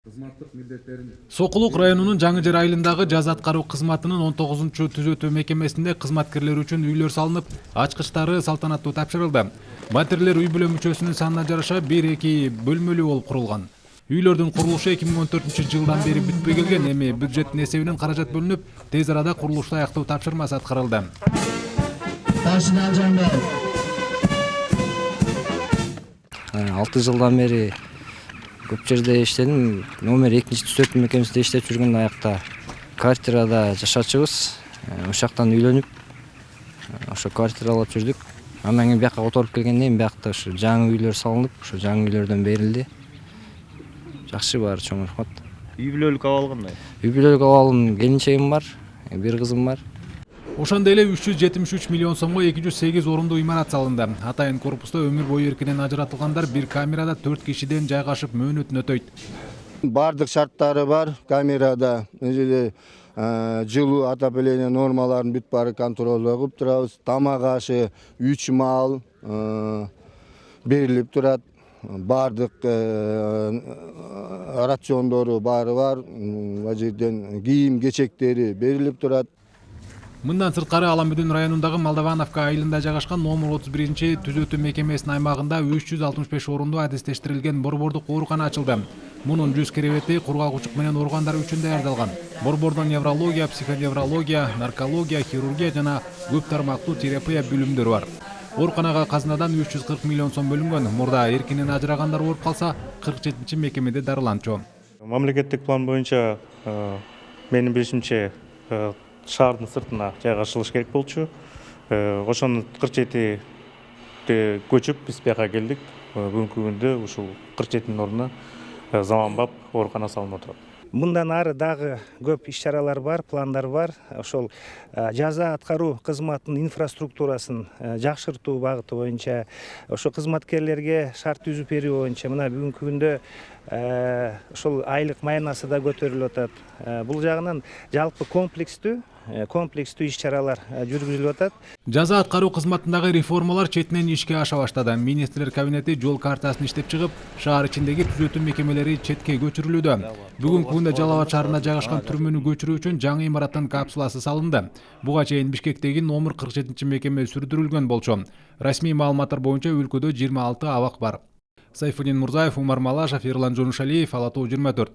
кызматтык милдеттерин. Сокулук районунун Жаңы Жер айылындагы жаза аткаруу кызматынын 19-түзөтүү мекемесинде кызматкерлер үчүн үйлөр салынып, ачкычтары салтанаттуу тапшырылды. Батирлер үй бүлө мүчөсүнүн санына жараша 1-2 бөлмөлүү болуп курулган. Үйлөрдүн курулушу 2014-жылдан бери бүтпөй келген, эми бюджеттин эсебинен каражат бөлүнүп, тез арада курулушту аяктоо тапшырмасы аткарылды. 6 жылдан бери көп жерде иштедим. Номер 2-түзөтүү мекемесинде иштеп жүргөн аякта квартирада жашачыбыз. Ошактан үйлөнүп, ошо квартира алып жүрдүк. Андан кийин бияка которуп келгенден кийин биякта ушу жаңы үйлөр салынып, ошо жаңы үйлөрдөн берилди. Жакшы баары чоң рахмат. Үй бүлөлүк абал кандай? Үй бүлөлүк абалым, келинчегим бар, бир кызым бар. Ошондой эле 373 миллион сомго 208 орундуу имарат салынды. Атайын корпуста өмүр бою эркинен ажыратылгандар бир камерада 4 кишиден жайгашып мөөнөтүн өтөйт. Бардык шарттары бар камерада. Жылуу отопление нормаларын бүт баары контролдо кылып турабыз. Тамак ашы 3 маал берилип турат. Бардык рациондору баары бар. Ал жерден кийим кечектери берилип турат. Мындан сырткары Аламүдүн районундагы Молдовановка айылында жайгашкан номер 31-түзөтүү мекемесинин аймагында 365 орундуу адистештирилген борбордук оорукана ачылды. Мунун 100 керебети кургак учук менен ооругандар үчүн даярдалган. Борбордо неврология, психоневрология, наркология, хирургия жана көп тармактуу терапия бөлүмдөрү бар. Ооруканага казынадан 340 миллион сом бөлүнгөн. Мурда эркинен ажырагандар ооруп калса, 47 мекемеде дарыланчу. Мамлекеттик план боюнча менин билишимче шаардын сыртына жайгашылыш керек болчу. Ошонун 47 көчүп биз бияка келдик. Бүгүнкү күндө ушул 47-нин ордуна заманбап оорукана салынып отурат. Мындан ары дагы көп иш-чаралар бар, пландар бар. Ошол жаза аткаруу кызматынын инфраструктурасын жакшыртуу багыты боюнча, ошо кызматкерлерге шарт түзүп берүү боюнча мына бүгүнкү күндө ошол айлык маянасы да көтөрүлүп атат. Бул жагынан жалпы комплекстүү иш-чаралар жүргүзүлүп атат. Жаза аткаруу кызматындагы реформалар четинен ишке аша баштады. Министрлер кабинети жол картасын иштеп чыгып, шаар ичиндеги түзөтүү мекемелери четке көчүрүлүүдө. Бүгүнкү күндө Жалал Абад шаарына жайгашкан түрмөнү көчүрүү үчүн жаңы имараттын капсуласы салынды. Буга чейин Бишкектеги номер 47 мекеме сүрдүрүлгөн болчу. Расмий маалыматтар боюнча өлкөдө 26 абак бар. Сайфуддин Мурзаев, Умар Малашев, Ерлан Жонушалиев, Ала Тоо 24.